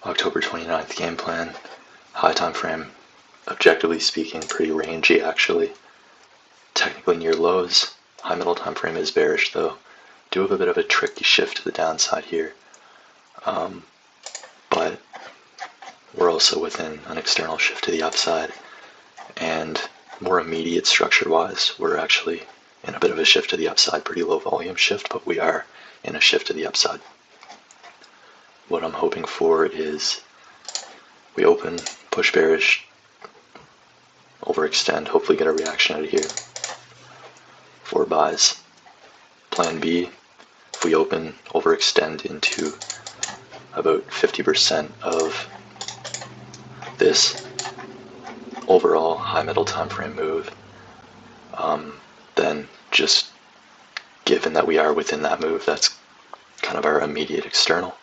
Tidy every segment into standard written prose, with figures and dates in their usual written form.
October 29th game plan, high time frame, objectively speaking pretty rangy actually, technically near lows, high middle time frame is bearish though, do have a bit of a tricky shift to the downside here, but we're also within an external shift to the upside, and more immediate structure wise we're actually in a bit of a shift to the upside, pretty low volume shift, but we are in a shift to the upside. What I'm hoping for is we open, push bearish, overextend, hopefully get a reaction out of here. 4 buys. Plan B, if we open, overextend into about 50% of this overall high middle time frame move, then just given that we are within that move, that's kind of our immediate external.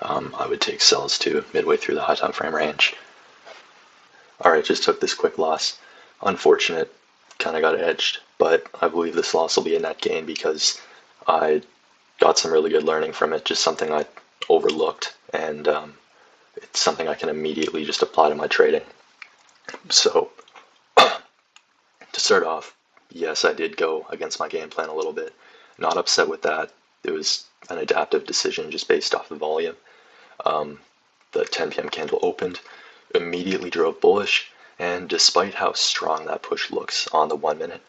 I would take sells to midway through the high time frame range. Alright, just took this quick loss. Unfortunate, kind of got edged, but I believe this loss will be a net gain because I got some really good learning from it, just something I overlooked, and it's something I can immediately just apply to my trading. So, to start off, yes, I did go against my game plan a little bit. Not upset with that. It was an adaptive decision just based off the volume. The 10 p.m. candle opened, immediately drove bullish, and despite how strong that push looks on the 1 minute,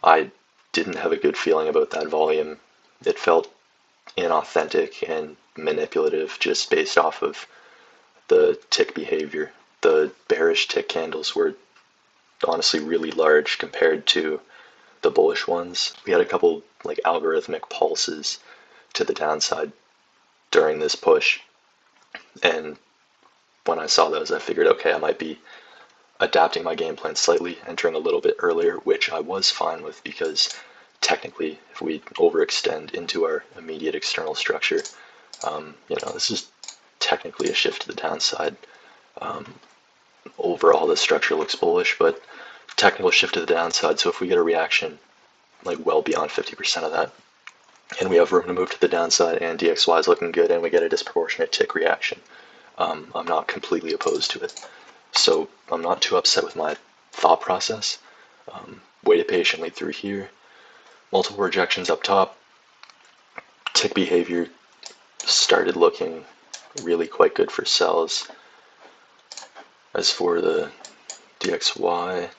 I didn't have a good feeling about that volume. It felt inauthentic and manipulative just based off of the tick behavior. The bearish tick candles were honestly really large compared to the bullish ones. We had a couple like algorithmic pulses to the downside during this push, and when I saw those I figured, okay, I might be adapting my game plan slightly, entering a little bit earlier, which I was fine with because technically if we overextend into our immediate external structure, this is technically a shift to the downside. Overall the structure looks bullish, but technical shift to the downside, so if we get a reaction like well beyond 50% of that, and we have room to move to the downside, and DXY is looking good, and we get a disproportionate tick reaction, I'm not completely opposed to it. So I'm not too upset with my thought process. Waited patiently through here. Multiple rejections up top. Tick behavior started looking really quite good for sells. As for the DXY,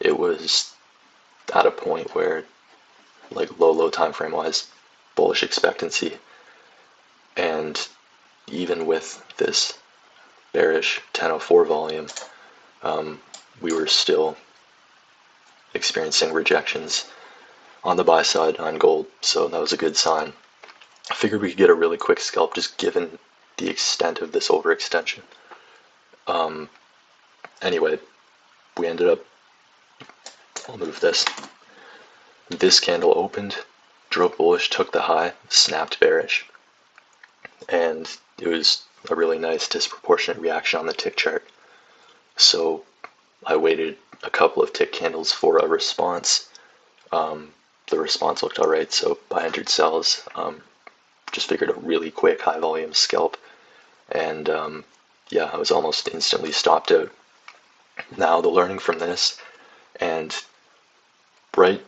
it was at a point where like low time frame wise bullish expectancy, and even with this bearish 1004 volume, we were still experiencing rejections on the buy side on gold, so that was a good sign. I figured we could get a really quick scalp just given the extent of this overextension. Anyway, we ended up, I'll move this. This candle opened, drove bullish, took the high, snapped bearish, and it was a really nice disproportionate reaction on the tick chart. So I waited a couple of tick candles for a response. The response looked alright, so I entered sells. Just figured a really quick high volume scalp, and I was almost instantly stopped out. Now the learning from this, and right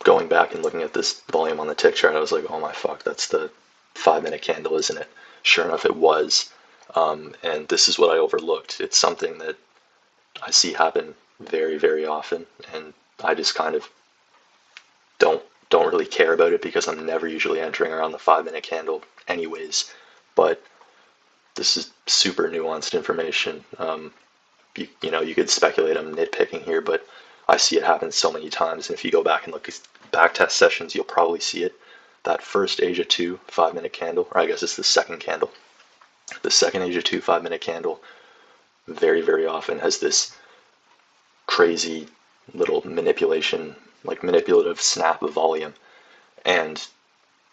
going back and looking at this volume on the tick chart, I was like, oh my fuck, that's the 5 minute candle, isn't it? Sure enough, it was. And this is what I overlooked. It's something that I see happen very, very often, and I just kind of don't really care about it because I'm never usually entering around the 5 minute candle anyways. But this is super nuanced information. You could speculate I'm nitpicking here, but I see it happen so many times, and if you go back and look at back test sessions, you'll probably see it. That first Asia 2 5 minute candle, or I guess it's the second candle. The second Asia 2 5 minute candle very, very often has this crazy little manipulative snap of volume. And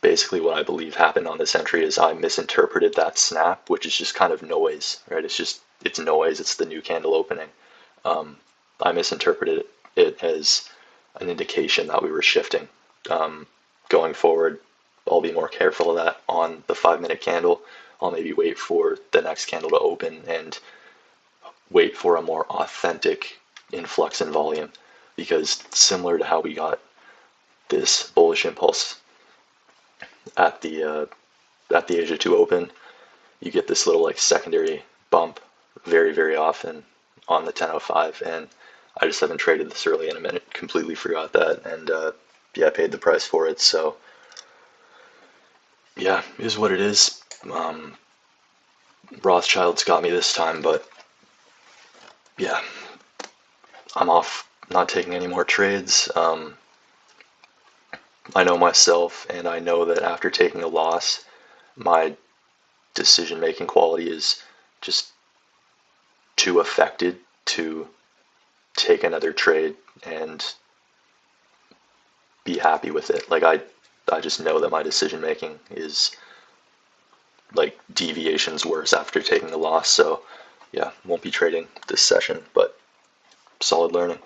basically what I believe happened on this entry is I misinterpreted that snap, which is just kind of noise, right? It's noise, it's the new candle opening. I misinterpreted it as an indication that we were shifting. Going forward, I'll be more careful of that on the 5 minute candle. I'll maybe wait for the next candle to open and wait for a more authentic influx in volume, because similar to how we got this bullish impulse at the Asia 2 open, you get this little like secondary bump very, very often on the 10.05, and I just haven't traded this early in a minute, completely forgot that, and yeah, I paid the price for it. So yeah, it is what it is. Rothschild's got me this time, but yeah, I'm off, not taking any more trades. I know myself, and I know that after taking a loss, my decision-making quality is just too affected to take another trade and be happy with it. Like I just know that my decision-making is like deviations worse after taking a loss. So yeah, won't be trading this session, but solid learning.